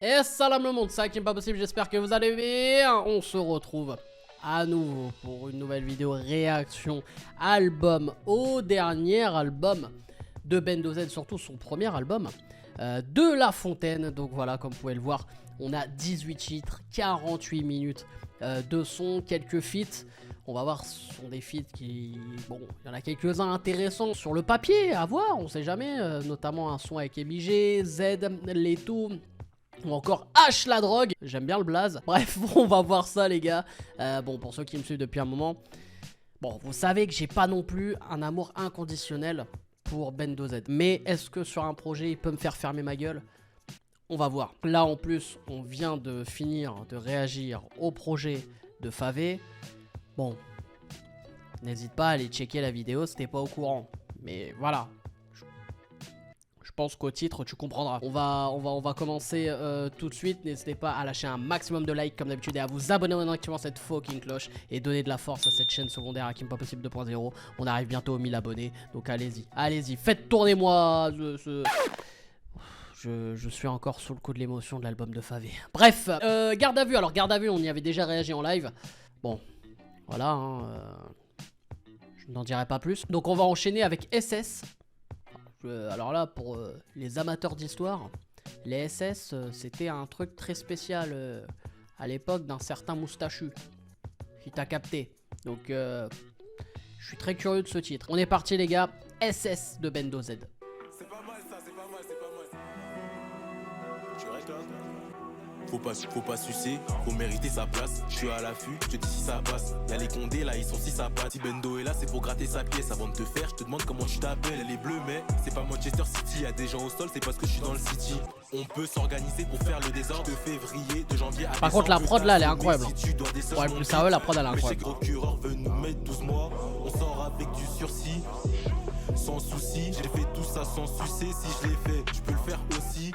Et salam le monde, c'est Hakim Pas Possible, j'espère que vous allez bien. On se retrouve à nouveau pour une nouvelle vidéo réaction album au dernier album de Bendo Z, surtout son premier album de La Fontaine. Donc voilà, comme vous pouvez le voir, on a 18 titres, 48 minutes de son, quelques feats. On va voir, ce sont des feats qui... Bon, il y en a quelques-uns intéressants sur le papier, à voir, on sait jamais. Notamment un son avec MIG, Z, Leto... ou encore H la drogue, j'aime bien le blaze. Bref, on va voir ça les gars. Bon, pour ceux qui me suivent depuis un moment, bon, vous savez que j'ai pas non plus un amour inconditionnel pour Bendo Z. Mais est-ce que sur un projet, il peut me faire fermer ma gueule? On va voir. Là en plus, on vient de finir de réagir au projet de Favé. Bon, n'hésite pas à aller checker la vidéo si t'es pas au courant. Mais voilà. Je pense qu'au titre tu comprendras. On va commencer tout de suite. N'hésitez pas à lâcher un maximum de likes comme d'habitude et à vous abonner en activant cette fucking cloche et donner de la force à cette chaîne secondaire Hakim Pas Possible 2.0. On arrive bientôt aux 1000 abonnés, donc allez-y, allez-y, faites tourner moi je suis encore sous le coup de l'émotion de l'album de Favé. Bref, garde à vue. Alors garde à vue, on y avait déjà réagi en live. Bon, voilà, hein, je n'en dirai pas plus. Donc on va enchaîner avec SS. Alors là, pour les amateurs d'histoire, les SS, c'était un truc très spécial à l'époque d'un certain moustachu. Si t'as capté. Donc, je suis très curieux de ce titre. On est parti les gars, SS de Bendo Z. C'est pas mal ça, c'est pas mal, c'est pas mal. Tu restes là? Faut pas sucer, faut mériter sa place. Je suis à l'affût, je te dis si ça passe. Y'a les condés là, ils sont si sympas. Si Bendo est là, c'est pour gratter sa pièce. Avant de te faire, je te demande comment tu t'appelles. Elle est bleue, mais c'est pas Manchester City. Y'a des gens au sol, c'est parce que je suis dans le city. On peut s'organiser pour faire le désordre de février, de janvier à décembre. Par contre, la prod là, elle est incroyable. Ouais, le plus sérieux, la prod elle est incroyable. Le procureur veut nous mettre 12 mois. On sort avec du sursis. Sans souci, j'ai fait tout ça sans sucer. Si je l'ai fait, tu peux le faire aussi.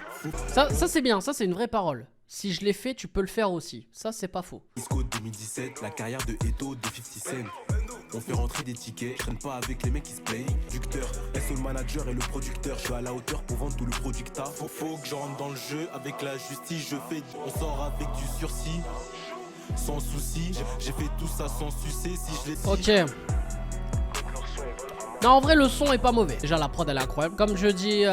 Ça c'est bien, ça c'est une vraie parole. Si je l'ai fait, tu peux le faire aussi. Ça c'est pas faux. Disco 2017, la carrière de Eto, de 50 Cent. On fait rentrer des tickets, je traîne pas avec les mecs qui se playent. Producteur, SO le manager et le producteur. Je suis à la hauteur pour vendre tout le producteur. Faut que je rentre dans le jeu avec la justice. Je fais, on sort avec du sursis. Sans souci, j'ai fait tout ça sans sucer. Si je l'ai dit. Ok. Non, en vrai, le son est pas mauvais. Déjà, la prod, elle est incroyable. Comme je dis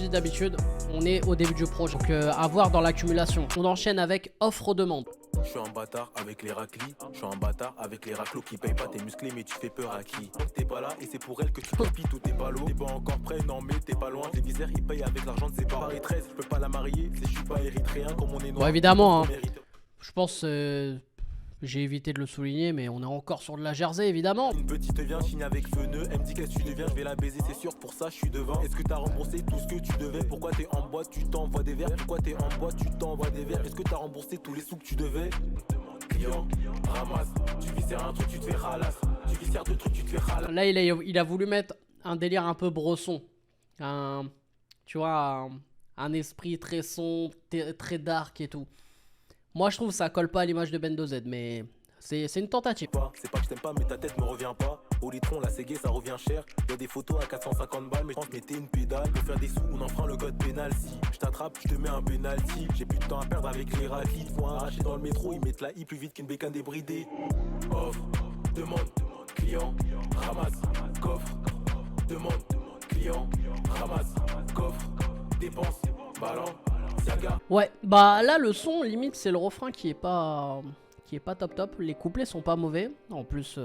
d'habitude, on est au début du projet. Donc, à voir dans l'accumulation. On enchaîne avec offre-demande. Je suis un bâtard avec les raclis. Je suis un bâtard avec les raclos qui payent pas tes musclés, mais tu fais peur à qui? T'es pas là et c'est pour elle que tu copies tous tes ballots. T'es pas encore prêt, non, mais t'es pas loin. Les visères, ils payent avec l'argent de ses parents. Paris 13, je peux pas la marier. C'est je suis pas érythréen comme on est noir. Bon, évidemment, hein. Je pense. J'ai évité de le souligner, mais on est encore sur de la Jersey, évidemment. Une petite vient chine avec feneux. Elle me dit qu'est-ce que tu deviens, je vais la baiser, c'est sûr, pour ça je suis devant. Est-ce que t'as remboursé tout ce que tu devais? Pourquoi t'es en boîte, tu t'envoies des verres? Pourquoi t'es en boîte, tu t'envoies des verres? Est-ce que t'as remboursé tous les sous que tu devais? Client, ramasse. Tu visères un truc, tu te fais ralasse. Tu visères deux trucs, tu te fais ralasse. Là, il a voulu mettre un délire un peu brosson. Tu vois, un esprit très sombre, très dark et tout. Moi je trouve que ça colle pas à l'image de Bendo Z, mais c'est une tentative. C'est pas que je t'aime pas, mais ta tête me revient pas. Au litron, la Ségué, ça revient cher. Y'a des photos à 450 balles, mais je pense mettez une pédale. Pour faire des sous, on enfreint le code pénal. Si je t'attrape, je te mets un penalty. J'ai plus de temps à perdre avec les raclis. Ils font arracher dans le métro, ils mettent la I plus vite qu'une bécane débridée. Offre, demande, client, ramasse, coffre. Demande, client, ramasse, coffre. Dépense, ballon. Ouais, bah là le son limite c'est le refrain qui est pas top. Les couplets sont pas mauvais. En plus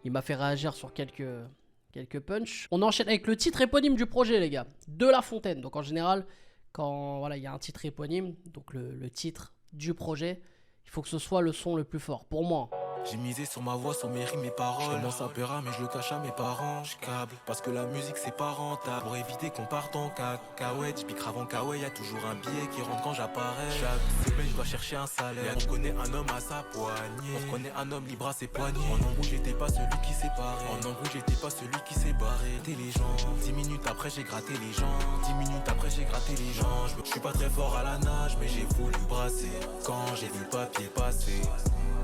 il m'a fait réagir sur quelques punchs. On enchaîne avec le titre éponyme du projet les gars, de La Fontaine. Donc en général quand voilà il y a un titre éponyme, donc le titre du projet, il faut que ce soit le son le plus fort pour moi. J'ai misé sur ma voix, sur mes rimes, mes paroles. Je commence à peur, mais je le cache à mes parents. Je câble, parce que la musique c'est pas rentable. Pour éviter qu'on parte en cacahuète, je pique avant kawaii, y'a toujours un billet qui rentre quand j'apparais. Chaque semaine, je dois chercher un salaire. On connaît un homme à sa poignée. On connaît un homme libre à ses poignets. En embrouille, j'étais pas celui qui s'est barré. En embrouille, j'étais pas celui qui s'est barré. T'es les gens. 10 minutes après, j'ai gratté les gens. 10 minutes après, j'ai gratté les gens. Je suis pas très fort à la nage, mais j'ai voulu brasser. Quand j'ai vu le papier passer.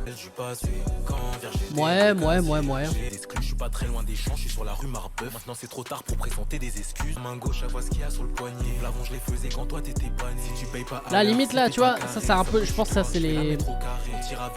Du passé, quand Ouais. J'ai des exclus, je suis pas très loin des champs, je suis sur la rue Marbeuf. Maintenant c'est trop tard pour présenter des excuses. Main gauche, à voir ce qu'il y a sur le poignet. L'avant je les faisais quand toi t'étais pas né. Si tu payes pas. La limite là, tu vois, ça c'est un peu. Je pense que ça c'est les.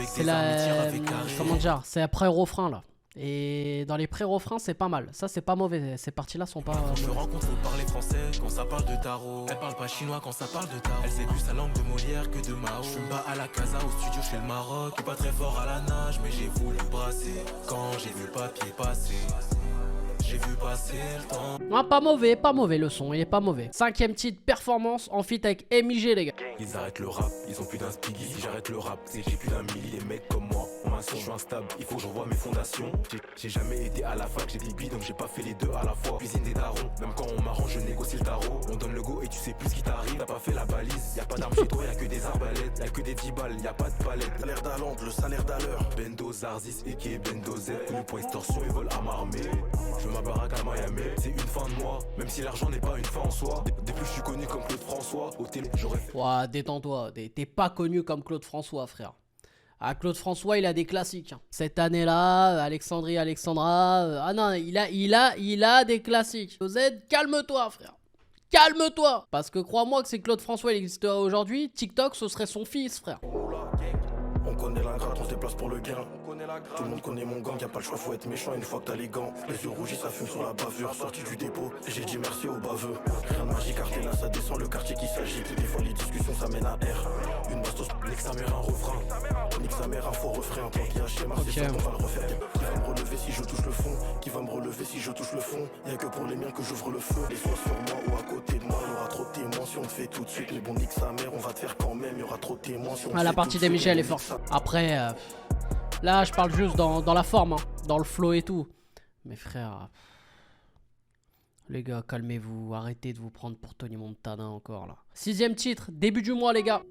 C'est la. Comment dire? C'est après refrain là. Et dans les pré-refrains, c'est pas mal. Ça, c'est pas mauvais. Ces parties-là sont pas. Quand je me rencontre, faut parler français quand ça parle de tarot. Elle parle pas chinois quand ça parle de tarot. Elle sait plus sa langue de Molière que de Mao. Je me bats à la casa, au studio, je fais le Maroc. Je suis pas très fort à la nage, mais j'ai voulu brasser. Quand j'ai vu le papier passer, j'ai vu passer le temps. Ah, pas mauvais le son, il est pas mauvais. 5ème titre, performance en feat avec MIG, les gars. Ils arrêtent le rap, ils ont plus d'un spiggy. Si j'arrête le rap, c'est j'ai plus d'un milli. Les mecs comme moi, on m'assure, je suis instable. Il faut que je revoie mes fondations. J'ai jamais été à la fac, j'ai des billes, donc j'ai pas fait les deux à la fois. Cuisine des darons, même quand on m'arrange, je négocie le tarot. On donne le go et tu sais plus ce qui t'arrive. T'as pas fait la balise, y'a pas d'armes chez toi, y'a que des arbalètes. Y'a que des 10 balles, y'a pas de palette. L'air d'Alande, le salaire d'Aleur. Bendo Zarzis et qui est Bendo Z. Connu pour extorsion, ils veulent à m'armer. Je veux ma baraque à Miami, c'est une fin de mois. Même si l'argent n'est pas une fin en soi. Depuis que je suis connu comme Claude François, au télé, j'aurais fait. Ouah, détends-toi, t'es pas connu comme Claude François, frère. Ah, Claude François, il a des classiques. Cette année-là, Alexandra. Ah non, il a des classiques. Z, calme-toi, frère. Calme-toi. Parce que crois-moi que si Claude François il existerait aujourd'hui, TikTok, ce serait son fils, frère. On connaît la gratte, on se déplace pour le gain. Tout le monde connaît mon gang, y'a pas le choix, faut être méchant une fois que t'as les gants. Les yeux rougis, ça fume sur la bavure, sorti du dépôt. Et j'ai dit merci au baveux. Rien de magique, car là, ça descend le quartier qui s'agite. Des fois, les discussions, ça mène à R. Une bastos, nique sa mère un refrain. Nique sa mère un faux refrain. Un plan qui a schéma, c'est sûr qu'on va le refaire. Qui va me relever si je touche le fond? Qui va me relever si je touche le fond? Y'a que pour les miens que j'ouvre le feu. Les soins sur moi ou à côté de moi, y'aura trop de témoins si on le fait tout de suite. Mais bon, nique sa mère, on va te faire quand même. Y'aura trop de témoins si on le fait. Ah, la partie des Michel est forte. Après, là, je parle juste dans la forme, hein, dans le flow et tout. Mais frère, les gars, calmez-vous. Arrêtez de vous prendre pour Tony Montana encore, là. 6ème titre, début du mois, les gars.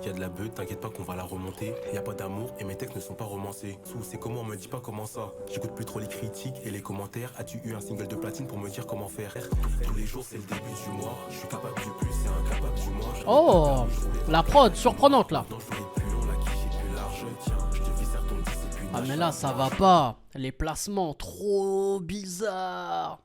Y'a de la beuh, t'inquiète pas qu'on va la remonter. Y'a pas d'amour et mes textes ne sont pas romancés. Sous, c'est comment, on me dit pas comment ça. J'écoute plus trop les critiques et les commentaires. As-tu eu un single de platine pour me dire comment faire? Tous les jours c'est le début du mois. Je suis capable du plus, c'est incapable du mois. Oh, la prod surprenante là. Ah mais là ça va pas. Les placements trop bizarres.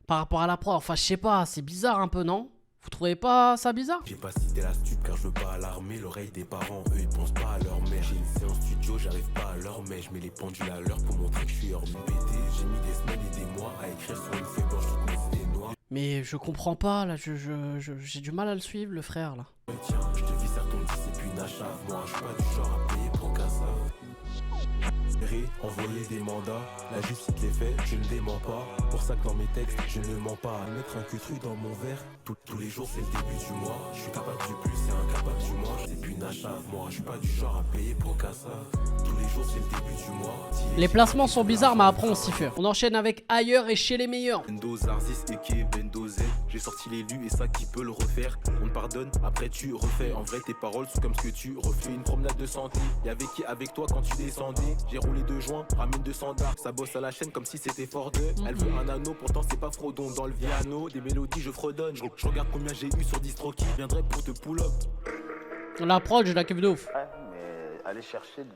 Par rapport à la prod, enfin je sais pas, c'est bizarre un peu, non? Vous trouvez pas ça bizarre? J'ai pas cité la stup car je veux pas alarmer l'oreille des parents. Eux ils pensent pas à leur mère. J'ai une séance studio, j'arrive pas à leur mais je mets les pendules à l'heure pour montrer que je suis hors pété. J'ai mis des semaines et des mois à écrire sur une feuille blanche toutes mes idées noires. Mais je comprends pas là, j'ai du mal à le suivre le frère là. Tiens, je te vis ton discipline à chaque mois. Je suis pas du genre à payer pour qu'à ça. Envoyer des mandats, la justice les fait, je ne dément pas. Pour ça que dans mes textes, je ne mens pas. Mettre un cutru dans mon verre, tous les jours c'est le début du mois. Je suis capable du plus, c'est incapable du mois. C'est plus nachave, moi, je suis pas du genre à payer pour qu'à ça. Tous les jours c'est le début du mois. Les placements sont bizarres, mais après on s'y fait. On enchaîne avec Ailleurs et Chez les Meilleurs. Bendo Zarzis et qui est Bendo Z. J'ai sorti l'élu et ça qui peut le refaire. On te pardonne, après tu refais. En vrai tes paroles sont comme ce que tu refais. Une promenade de santé, y'avait qui avec toi quand tu descendais? J'ai roulé 2 joints, ramène 200 dark. Ça bosse à la chaîne comme si c'était fort de. Elle veut un anneau, pourtant c'est pas Frodon. Dans le piano, des mélodies je fredonne. Je regarde combien j'ai eu sur DistroKey. Je viendrai pour te pull up. La prod, je la kiffe de ouf. Ouais, mais aller chercher de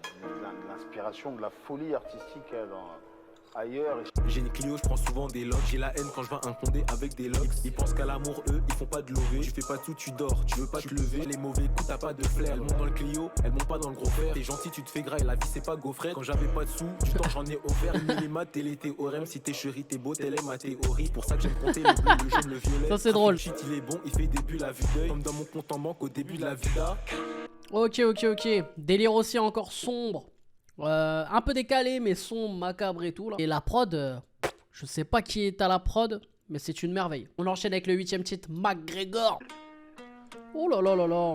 l'inspiration, de la folie artistique ailleurs. J'ai une Clio, je prends souvent des logs. J'ai la haine quand je vois un Condé avec des logs. Ils pensent qu'à l'amour, eux, ils font pas de lever. Tu fais pas tout, tu dors, tu veux pas te lever. Les mauvais coups, t'as pas de flair. Elles montent dans le Clio, elles montent pas dans le gros fer. T'es gentil, tu te fais graille, la vie c'est pas gaufret. Quand j'avais pas de sous, du temps j'en ai offert. Mille maths, télé, théorème. Si t'es chéri, t'es beau, telle est ma théorie. Pour ça que j'aime compter le bleu, le jaune, le violet. Ça c'est drôle. Shit, il est bon, il fait des bulles à vue d'œil. Comme dans mon compte en banque au début de la vida. Ok. Délire aussi encore sombre. Un peu décalé, mais sombre, macabre et tout là. Et la prod, je sais pas qui est à la prod, mais c'est une merveille. On enchaîne avec le 8ème titre, McGregor. Oh là là là là.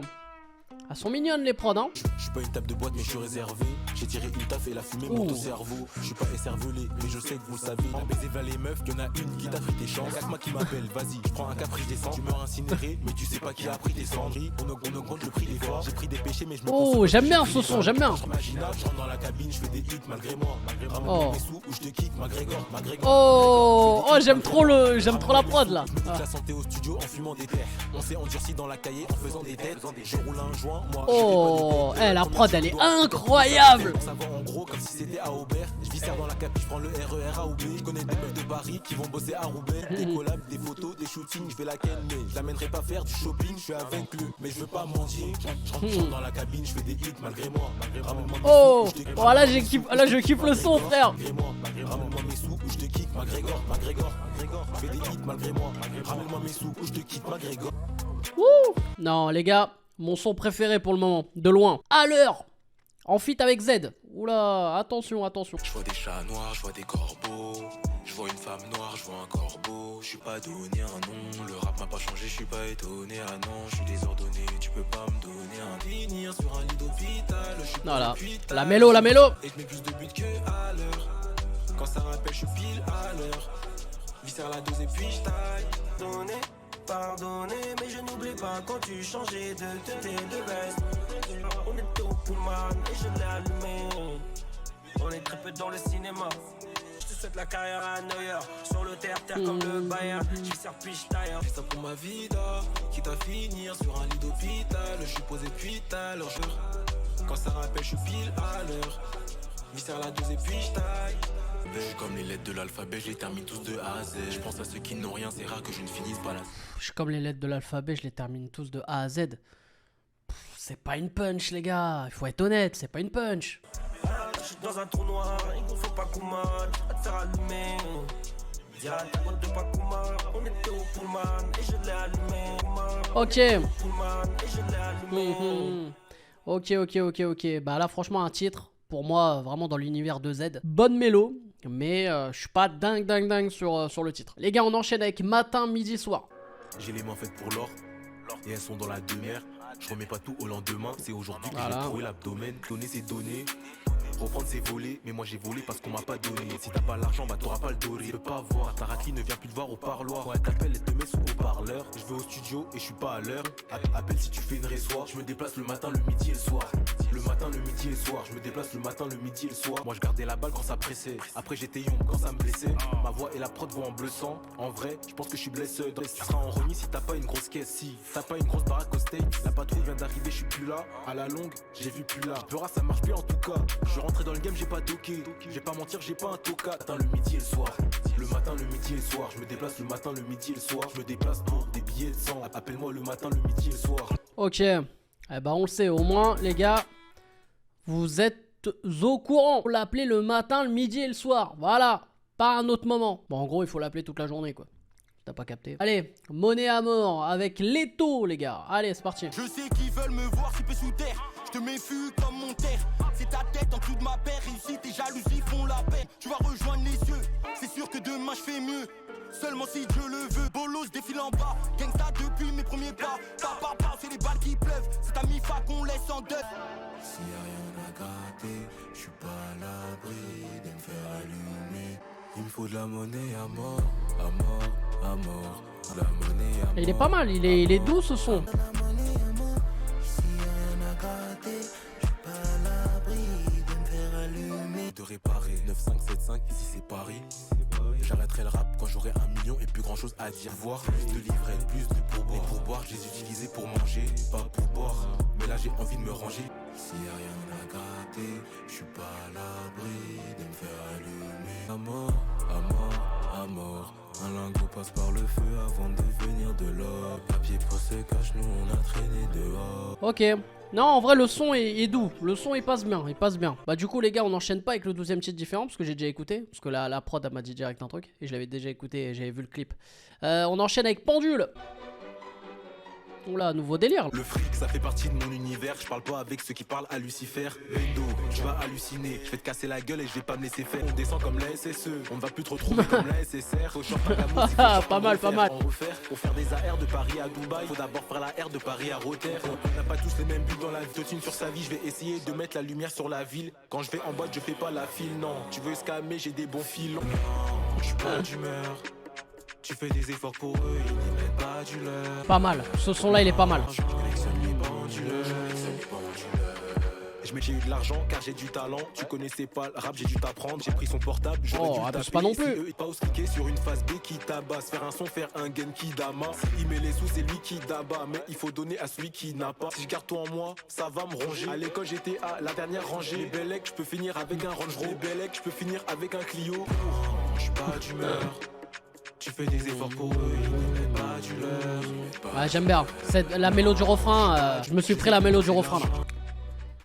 Elles sont mignonnes les prods, hein. Je suis pas une table de boîte mais je suis réservé. J'ai tiré une taf et la fumée monte au cerveau. Je suis pas écervelé mais je sais que vous le savez. Un baiser vers les meufs, y'en a une qui t'a pris tes chances. Y'a que moi qui m'appelle, vas-y, je prends un caprice descends. Tu meurs incinéré mais tu sais pas qui a pris tes cendres. On augmente le prix des fois. J'ai pris des péchés mais je me Oh, j'aime bien ce son, j'aime bien. Je rentre dans la cabine, je fais des hits malgré moi. Ramène mes sous ou je te kick, McGregor. Oh, j'aime trop la prod là. La santé au studio en fumant des terres. On s'est endurci dans la cahier en faisant des têtes. Je roule un joint, moi. Oh, la prod elle est incroyable. incroyable. Ça va en gros comme si c'était à Aubert. Je vis ça dans la capi, je prends le RER à OB. Je connais des meufs de Paris qui vont bosser à Roubaix. Des collabs, des photos, des shootings, je vais la ken, mais je l'amènerai pas faire du shopping. Je suis avec lui, mais je veux pas mentir. Je rentre dans la cabine, je fais des hits malgré moi. Oh, voilà, je kiffe le son, frère. Ramène-moi mes sous ou je te quitte, McGregor. Je fais des hits malgré moi. Ramène-moi mes sous ou je te quitte, McGregor. Wouh. Non, les gars, mon son préféré pour le moment, de loin. À l'heure, en feat avec Z. Oula, attention, attention. Je vois des chats noirs, je vois des corbeaux. Je vois une femme noire, je vois un corbeau. Je suis pas donné un nom, le rap m'a pas changé, je suis pas étonné. Ah non, je suis désordonné, tu peux pas me donner un finir sur un lit d'hôpital. Voilà, la mélo. Et je mets plus de buts que à l'heure. Quand ça rappelle, je suis pile à l'heure. Viscère la dose et puis je taille. Donner, pardonner, mais je n'oublie pas quand tu changeais de télé de veste. On était au Pullman et je l'ai allumé. On est très peu dans le cinéma. Je te souhaite la carrière à New York. Sur le terre-terre comme le Bayern. Je suis serre-piche tailleur. Fais ça pour ma vida, quitte à finir sur un lit d'hôpital. Je suis posé puis tout à l'heure. Quand ça rappelle, je suis pile à l'heure. Viscère la dose et puis je taille. Je suis comme les lettres de l'alphabet, je les termine tous de A à Z. Je pense à ceux qui n'ont rien, c'est rare que je ne finisse pas là. Je suis comme les lettres de l'alphabet, je les termine tous de A à Z. C'est pas une punch, les gars. Il faut être honnête, c'est pas une punch. Je suis dans un trou noir, il ne faut pas qu'on mate. À te faire allumer. Dis à ta pote de pas Kuma. On était au Pullman et je l'ai allumé. Ok. Pullman et je l'ai allumé. Ok. Bah là, franchement, un titre. Pour moi, vraiment dans l'univers de Z. Bonne mélo, mais je suis pas dingue sur le titre. Les gars, on enchaîne avec matin, midi, soir. J'ai les mains faites pour l'or, et elles sont dans la demi-heure. Je remets pas tout au lendemain, c'est aujourd'hui que Voilà. j'ai trouvé l'abdomen. Donner c'est donner, reprendre c'est voler, mais moi j'ai volé parce qu'on m'a pas donné. Si t'as pas l'argent, bah t'auras pas le doré. Je peux pas voir, ta raclie ne vient plus te voir au parloir. Quand elle t'appelle, elle te met sous haut-parleur. Je vais au studio et je suis pas à l'heure. Appelle si tu fais une résoir. Je me déplace le matin, le midi et le soir. Le matin, le midi et le soir. Je me déplace le matin, le midi et le soir. Moi je gardais la balle quand ça pressait. Après j'étais young quand ça me blessait. Ma voix et la prod vont en bleu sang. En vrai, je pense que je suis blessé. Tu seras en remis si t'as pas une grosse caisse. Si t'as pas une grosse baraque au steak, la patrouille vient d'arriver, je suis plus là. À la longue, j'ai vu plus là. Peur, ça marche plus en tout cas. Je suis rentré dans le game, j'ai pas toqué. J'ai pas mentir, j'ai pas un toca. Matin, le midi et le soir. Le matin, le midi et le soir. Je me déplace le matin, le midi et le soir. Je me déplace pour des billets de sang. Appelle-moi le matin, le midi et le soir. Ok. Eh ben, on le sait. Au moins, les gars, vous êtes au courant. Faut l'appeler le matin, le midi et le soir. Voilà. Pas à un autre moment. Bon, en gros, il faut l'appeler toute la journée, quoi. T'as pas capté. Allez, monnaie à mort avec Leto, les gars. Allez, c'est parti. Je sais qu'ils veulent me voir super sous terre. Je te méfie comme mon terre. C'est ta tête en dessous de ma paire. Réussite et jalousie font la paix. Tu vas rejoindre les cieux. C'est sûr que demain je fais mieux. Seulement si Dieu le veut. Bolos défile en bas. Gangsta depuis mes premiers pas. Pa, c'est les balles qui pleuvent. C'est ta mi-fa qu'on laisse en deuil. S'il y a rien à gratter, je suis pas à l'abri de me faire allumer. Il me faut de la monnaie à mort, à mort, à mort. De la monnaie à mort. Et il est pas mal, il est doux ce son. De réparer 9575, ici c'est Paris. J'arrêterai le rap quand j'aurai 1 million et plus grand chose à dire. Voir plus de livrets, plus de pourboire. Les pourboires, je les utilisais pour manger, pas pour boire. Mais là j'ai envie de me ranger. S'il y a rien à gratter, je suis pas à l'abri de me faire allumer. À mort, à mort, à mort. Un lingot passe par le feu avant de devenir de l'or. Papier pour se cache, nous on a traîné dehors. Ok. Non, en vrai, le son est doux. Le son, il passe bien. Bah, du coup, les gars, on enchaîne pas avec le 12e titre différent parce que j'ai déjà écouté. Parce que la prod, elle m'a dit direct un truc. Et je l'avais déjà écouté et j'avais vu le clip. On enchaîne avec Pendule. Oula, nouveau délire. Le fric, ça fait partie de mon univers. Je parle pas avec ceux qui parlent à Lucifer. Bendo, tu vas halluciner. Je vais te casser la gueule et je vais pas me laisser faire. On descend comme la SSE. On ne va plus te retrouver comme la SSR. Faut short à la musique, Pas mal, pas mal. En refaire, pour faire des AR de Paris à Dubaï, faut d'abord faire la R de Paris à Rotter. On n'a pas tous les mêmes buts dans la vie. Totine sur sa vie, je vais essayer de mettre la lumière sur la ville. Quand je vais en boîte, je fais pas la file. Non, tu veux scammer, j'ai des bons filons. Non, je suis pas d'humeur. Tu fais des efforts pour eux, ils n'y mettent pas du leur. Pas mal. Ce son-là, il est pas mal. Je collectionne les penduleurs. J'ai eu de l'argent car j'ai du talent. Tu connaissais pas le rap, j'ai dû t'apprendre. J'ai pris son portable, j'aurais dû abuse taper. pas non plus. Si eux, pas cliquer sur une phase B qui tabasse. Faire un son, faire un Genki Dama. Il met les sous, c'est lui qui d'abat. Mais il faut donner à celui qui n'a pas. Si je garde tout en moi, ça va me ronger. À l'école, j'étais à la dernière rangée. Les Bellec, je peux finir avec un Range Rover. Les Bellec, je peux finir avec un Clio. Je suis pas d'humeur. Tu fais des efforts pour eux, ils ne mettent pas du leur. Ouais, j'aime bien. La mélodie du refrain, je me suis pris la mélodie du refrain là.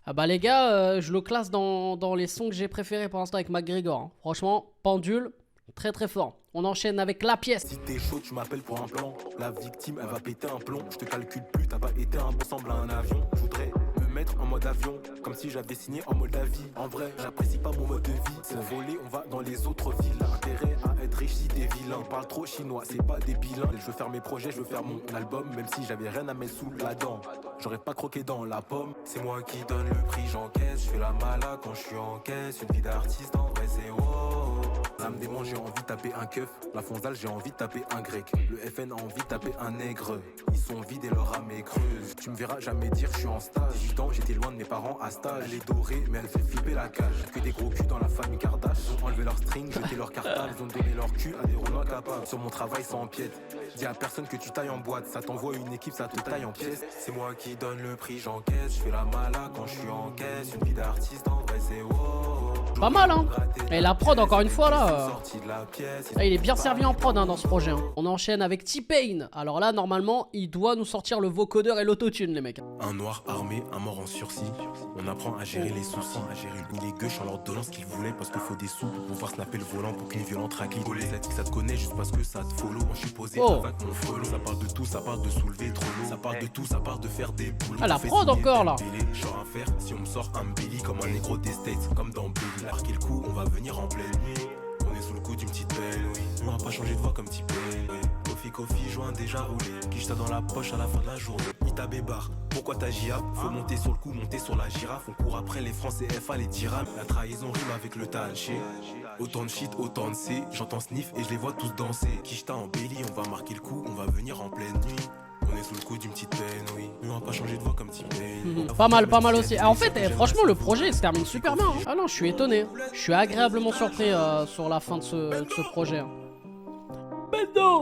Ah bah les gars, je le classe dans les sons que j'ai préférés pour l'instant avec McGregor. Hein. Franchement, Pendule, très très fort. On enchaîne avec La Pièce. Si t'es chaud, tu m'appelles pour un plan. La victime, elle va péter un plomb. Je te calcule plus, t'as pas été un bon semble à un avion. Je voudrais me mettre en mode avion, comme si j'avais signé en Moldavie. En vrai, j'apprécie pas mon mode de vie. Pour voler, on va dans les autres villes. Intérêt à être riche si t'es vilain. On parle trop chinois, c'est pas des bilingues. Je veux faire mes projets, je veux faire mon album. Même si j'avais rien à mettre sous la dent, j'aurais pas croqué dans la pomme. C'est moi qui donne le prix, j'encaisse. Je fais la mala quand je suis en caisse. Une vie d'artiste en vrai, c'est wow. L'âme démon, j'ai envie de taper un keuf. La Fonzale, j'ai envie de taper un grec. Le FN a envie de taper un nègre. Ils sont vides et leur âme est creuse. Tu me verras jamais dire je suis en stage. 18 ans, j'étais loin de mes parents à stage. Elle est dorée, mais elle fait flipper la cage. Que des gros culs dans la famille Kardashian. Ils ont enlevé leur string, jeté leur cartable. Ils ont donné leur cul à des roulements capables. Sur mon travail, ça empiète. Dis à personne que tu tailles en boîte. Ça t'envoie une équipe, ça te taille en pièces. C'est moi qui donne le prix, j'encaisse. Je fais la mala quand je suis en caisse. Une vie d'artiste en vrai, c'est wow. Pas mal hein. Et la prod encore une fois là. Ah, il est bien servi en prod hein, dans ce projet. Hein. On enchaîne avec T-Pain. Alors là normalement il doit nous sortir le vocodeur et l'autotune les mecs. Un noir armé, un mort en sursis. On apprend à gérer les soucis, à gérer les gueuches en leur donnant ce qu'ils voulaient. Parce qu'il faut des sous pour pouvoir snapper le volant pour qu'une violente raclée. Ça te connaît juste parce que ça te follow. Je suis posé avec mon follow. Ça parle de tout, ça parle de soulever trop lourd. Ça parle de tout, ça parle de faire des boulots. Ah la prod encore là. Genre un fer, si on me sort un belly comme un négro des States, comme dans Billy. Marquer le coup, on va venir en pleine nuit. On est sous le coup d'une petite pelle, oui. On va pas changer de voix comme T-Pain, oui. Kofi, joint déjà roulé. Quiche ça dans la poche à la fin de la journée. Ita Bébar, pourquoi t'as JA? Faut monter sur le coup, monter sur la girafe. On court après les Français FA, les dirhams. La trahison rime avec le tanché. Autant de shit, autant de C. J'entends sniff et je les vois tous danser. Quiche en belly, on va marquer le coup, on va venir en pleine nuit. On est sous le coup d'une petite peine, oui. Mais on va pas changer de voix comme T-Pain. Pas mal aussi. Ah, en fait, franchement, le projet il se termine super bien. Hein. Ah non, je suis étonné. Je suis agréablement surpris sur la fin de ce projet. Hein.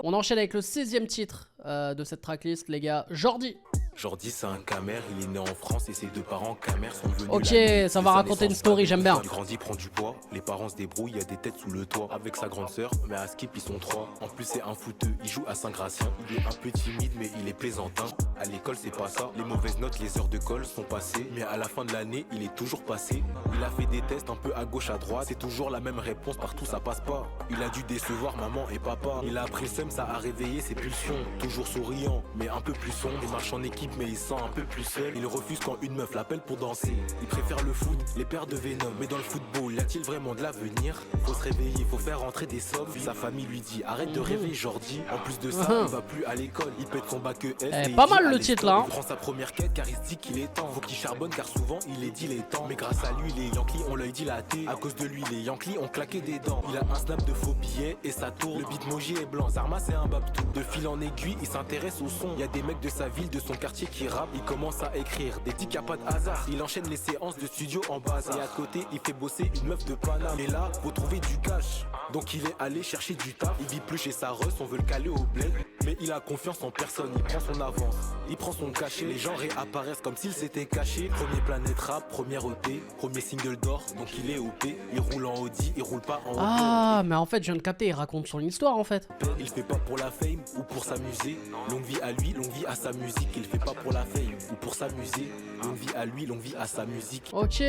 On enchaîne avec le 16e titre de cette tracklist, les gars. Jordi. Jordi, c'est un camère, il est né en France et ses deux parents camères sont venus. Ok, ça va raconter une story, j'aime bien. Il grandit, prend du poids, les parents se débrouillent, il y a des têtes sous le toit. Avec sa grande sœur, mais à Skip ils sont 3. En plus c'est un footeux, il joue à Saint-Gratien. Il est un peu timide mais il est plaisantin. À l'école c'est pas ça, les mauvaises notes, les heures de colle sont passées. Mais à la fin de l'année, il est toujours passé. Il a fait des tests un peu à gauche, à droite. C'est toujours la même réponse, partout ça passe pas. Il a dû décevoir maman et papa. Il a appris le seum, ça a réveillé ses pulsions. Toujours souriant, mais un peu plus sombre. Il marche en équipe mais il sent un peu plus seul. Il refuse quand une meuf l'appelle pour danser. Il préfère le foot, les paires de Venom. Mais dans le football, y a-t-il vraiment de l'avenir? Faut se réveiller, faut faire rentrer des sommes. Sa famille lui dit arrête de rêver Jordi. En plus de ça, il va plus à l'école. Il pète son bac ES. Pas mal le titre là. Il prend sa première quête car il se dit qu'il est temps. Faut qu'il charbonne car souvent il est dilettant. Mais grâce à lui, les Yankees ont l'œil dilaté. À cause de lui, les Yankees ont claqué des dents. Il a un snap de faux billets et ça tourne. Le bitmoji est blanc, Zarma c'est un babtou. De fil en aiguille, il s'intéresse au son. Y a des mecs de sa ville, de son quartier qui rappent. Il commence à écrire, des tics à pas de hasard. Il enchaîne les séances de studio en bazar. Et à côté, il fait bosser une meuf de Paname. Et là, faut trouver du cash. Donc il est allé chercher du taf. Il vit plus chez sa Russ, on veut le caler au bled. Mais il a confiance en personne, il prend son avance. Il prend son cachet, les gens réapparaissent comme s'il s'était caché. Premier planète rap, premier EP, premier single d'or, donc il est OP. Il roule en Audi, il roule pas en Opel. Ah, mais en fait, je viens de capter, il raconte son histoire en fait. Il fait pas pour la fame ou pour s'amuser. Longue vie à lui, longue vie à sa musique. Il fait pas pour la fame ou pour s'amuser. Longue vie à lui, longue vie à sa musique. Ok.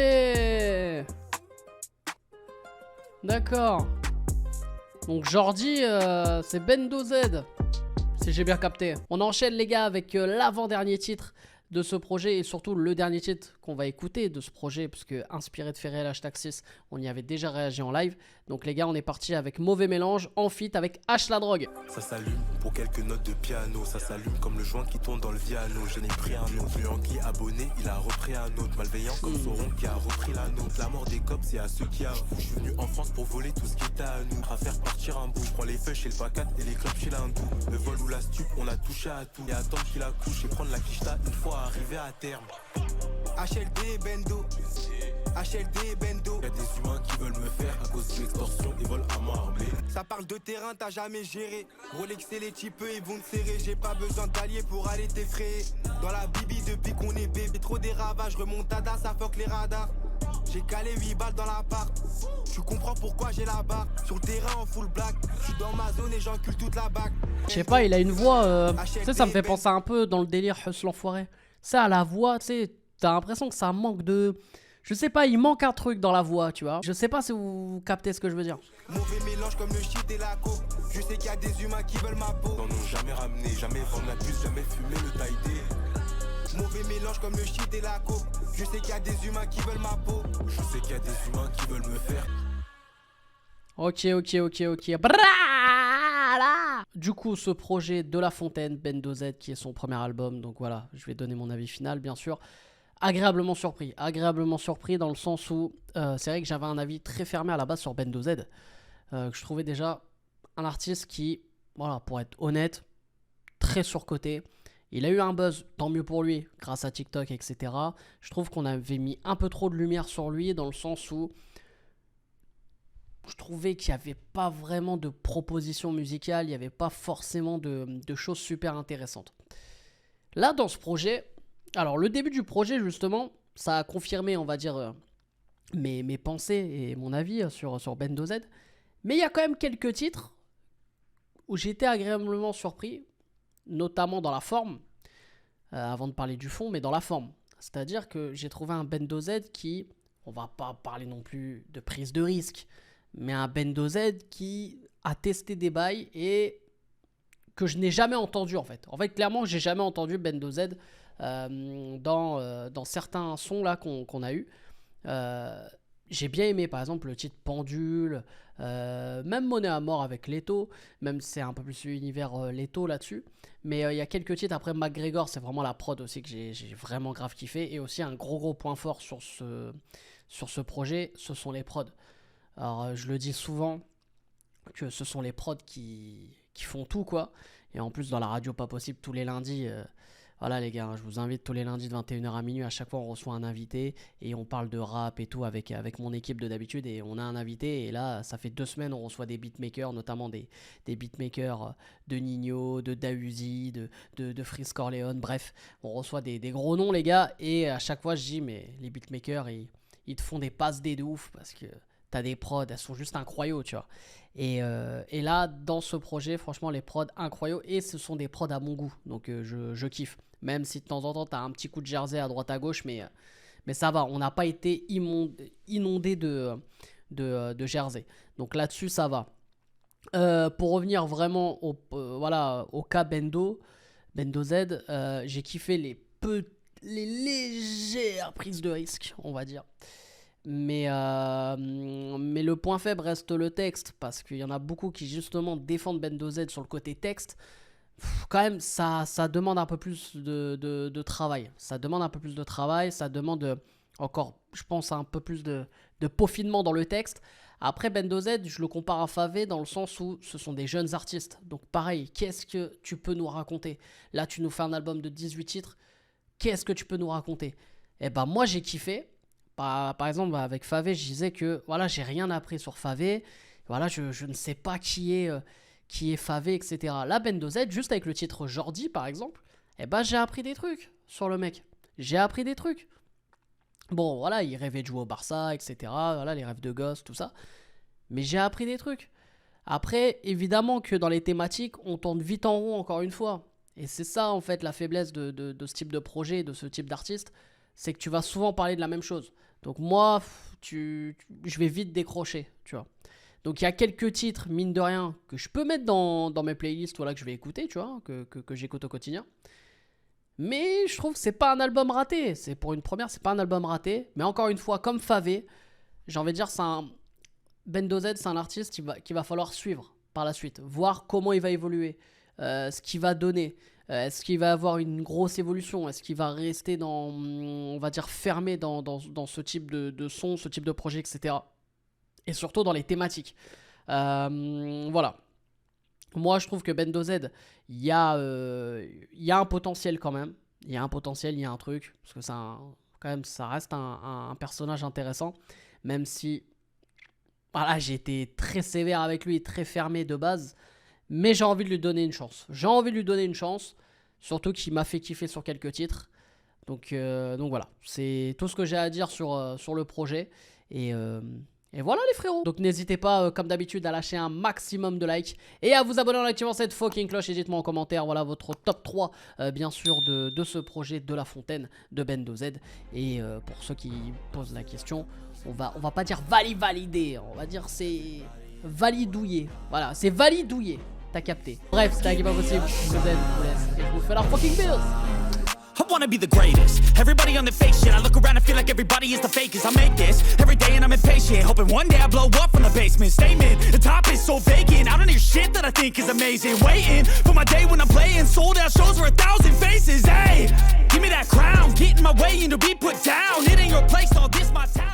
D'accord. Donc Jordi, c'est Bendo Z. Si j'ai bien capté. On enchaîne les gars avec l'avant-dernier titre de ce projet et surtout le dernier titre qu'on va écouter de ce projet, puisque inspiré de Ferrel Hashtag 6, on y avait déjà réagi en live. Donc les gars, on est parti avec Mauvais Mélange en feat avec H la drogue. Ça s'allume pour quelques notes de piano, ça s'allume comme le joint qui tourne dans le piano. Je n'ai pris un autre, le Yankee abonné, il a repris un autre. Malveillant comme Sauron qui a repris la nôtre. La mort des cops, c'est à ceux qui avouent. Je suis venu en France pour voler tout ce qui était à nous. À faire partir un bout, je prends les feuilles chez le pacat et les clubs chez l'hindou. Le vol ou la stup, on a touché à tout. Et attendre qu'il accouche et prendre la quicheta une fois arrivé à terme. HLD Bendo, HLD Bendo. Y'a des humains qui veulent me faire à cause de l'extorsion, ils veulent à m'armer. Ça parle de terrain, t'as jamais géré. Rolex et les types, ils vont te serrer. J'ai pas besoin d'alliés pour aller t'effrayer. Dans la bibi depuis qu'on est bébé, trop des ravages. Remontada, ça fuck les radars. J'ai calé 8 balles dans l'appart. Tu comprends pourquoi j'ai la barre. Sur le terrain en full black. J'suis dans ma zone et j'encule toute la bague. Je sais pas, il a une voix. Tu sais, ça me fait penser un peu dans le délire Huss l'enfoiré. Ça, la voix, tu sais, t'as l'impression que ça manque de. Je sais pas, il manque un truc dans la voix, tu vois. Je sais pas si vous captez ce que je veux dire. Mauvais mélange comme le shit et la coke. Je sais qu'il y a des humains qui veulent ma peau. N'en ont jamais ramené, jamais vendre la puce, jamais fumé le taille-dé. Mauvais mélange comme le shit et la coke. Je sais qu'il y a des humains qui veulent ma peau. Je sais qu'il y a des humains qui veulent me faire. Ok. Brala. Du coup, ce projet de La Fontaine, Bendo Z, qui est son premier album, donc voilà, je vais donner mon avis final, bien sûr. Agréablement surpris dans le sens où c'est vrai que j'avais un avis très fermé à la base sur Bendo Z, que je trouvais déjà un artiste qui, voilà, pour être honnête, très surcoté. Il a eu un buzz, tant mieux pour lui, grâce à TikTok, etc. Je trouve qu'on avait mis un peu trop de lumière sur lui, dans le sens où je trouvais qu'il n'y avait pas vraiment de propositions musicales, il n'y avait pas forcément de choses super intéressantes. Là, dans ce projet, alors le début du projet, justement, ça a confirmé, on va dire, mes pensées et mon avis sur Bendo Z. Mais il y a quand même quelques titres où j'étais agréablement surpris, notamment dans la forme, avant de parler du fond, mais dans la forme. C'est-à-dire que j'ai trouvé un Bendo Z qui, on va pas parler non plus de prise de risque, mais un Bendo Z qui a testé des bails et que je n'ai jamais entendu en fait. En fait, clairement, j'ai jamais entendu Bendo Z dans certains sons là qu'on a eu. J'ai bien aimé par exemple le titre Pendule, même Monnaie à mort avec Leto, même si c'est un peu plus l'univers Leto là-dessus. Mais il y a quelques titres, après McGregor, c'est vraiment la prod aussi que j'ai vraiment grave kiffé. Et aussi un gros point fort sur ce projet, ce sont les prods. Alors je le dis souvent que ce sont les prods qui font tout quoi. Et en plus dans la radio pas possible tous les lundis, voilà les gars, je vous invite tous les lundis de 21h à minuit, à chaque fois on reçoit un invité et on parle de rap et tout avec mon équipe de d'habitude et on a un invité et là ça fait 2 semaines on reçoit des beatmakers, notamment des beatmakers de Nino, de Dausi, de Freeze Corleone, bref, on reçoit des gros noms les gars et à chaque fois je dis mais les beatmakers ils te font des passes de ouf parce que t'as des prods, elles sont juste incroyables, tu vois. Et là, dans ce projet, franchement, les prods incroyables. Et ce sont des prods à mon goût. Donc, je kiffe. Même si de temps en temps, t'as un petit coup de jersey à droite à gauche. Mais ça va. On n'a pas été inondé de jersey. Donc là-dessus, ça va. Pour revenir vraiment au cas Bendo Z, j'ai kiffé les légères prises de risque, on va dire. Mais le point faible reste le texte, parce qu'il y en a beaucoup qui justement défendent Bendo Z sur le côté texte. Quand même, ça demande un peu plus de travail. Ça demande un peu plus de travail, ça demande encore, je pense, un peu plus de peaufinement dans le texte. Après, Bendo Z, je le compare à Favé dans le sens où ce sont des jeunes artistes. Donc pareil, qu'est-ce que tu peux nous raconter? Là, tu nous fais un album de 18 titres, qu'est-ce que tu peux nous raconter? Eh ben moi, j'ai kiffé. Par exemple, avec Favé, je disais que voilà, j'ai rien appris sur Favé. Voilà, je ne sais pas qui est Favé, etc. Là, Bendo Z, juste avec le titre Jordi, par exemple, eh ben, j'ai appris des trucs sur le mec. J'ai appris des trucs. Bon, voilà, il rêvait de jouer au Barça, etc. Voilà, les rêves de gosse, tout ça. Mais j'ai appris des trucs. Après, évidemment que dans les thématiques, on tourne vite en rond, encore une fois. Et c'est ça, en fait, la faiblesse de ce type de projet, de ce type d'artiste. C'est que tu vas souvent parler de la même chose. Donc moi, je vais vite décrocher, tu vois. Donc il y a quelques titres, mine de rien, que je peux mettre dans mes playlists, voilà, que je vais écouter, tu vois, que j'écoute au quotidien. Mais je trouve que c'est pas un album raté. C'est pour une première, c'est pas un album raté. Mais encore une fois, comme Favé, j'ai envie de dire, Bendo Z, c'est un artiste qu'il va falloir suivre par la suite. Voir comment il va évoluer, ce qu'il va donner. Est-ce qu'il va avoir une grosse évolution? Est-ce qu'il va rester on va dire, fermé dans ce type de son, ce type de projet, etc. Et surtout dans les thématiques. Voilà. Moi, je trouve que Bendo Z, il y a un potentiel quand même. Il y a un potentiel, il y a un truc. Parce que Quand même, ça reste un personnage intéressant, même si voilà, j'ai été très sévère avec lui, très fermé de base, mais j'ai envie de lui donner une chance. J'ai envie de lui donner une chance, surtout qu'il m'a fait kiffer sur quelques titres. Donc voilà, c'est tout ce que j'ai à dire sur le projet. Et voilà les frérots. Donc n'hésitez pas comme d'habitude à lâcher un maximum de likes et à vous abonner en activant cette fucking cloche. Et dites-moi en commentaire voilà votre top 3 bien sûr de ce projet de La Fontaine de Bendo Z. Et pour ceux qui posent la question, on va pas dire validé, on va dire c'est validouillé. Voilà, c'est validouillé, t'as capté. Bref, c'était pas possible, je vous aime, je vous laisse et je vous fais la fucking bills. I wanna be the greatest. Everybody on the fake shit. I look around and feel like everybody is the fakest. I make this every day and I'm impatient, hoping one day I blow up from the basement. Statement, the top is so vacant. I don't hear shit that I think is amazing. Waiting for my day when I'm playing sold out shows for 1,000 faces. Hey, give me that crown, get in my way and to be put down. It ain't your place, all this my town.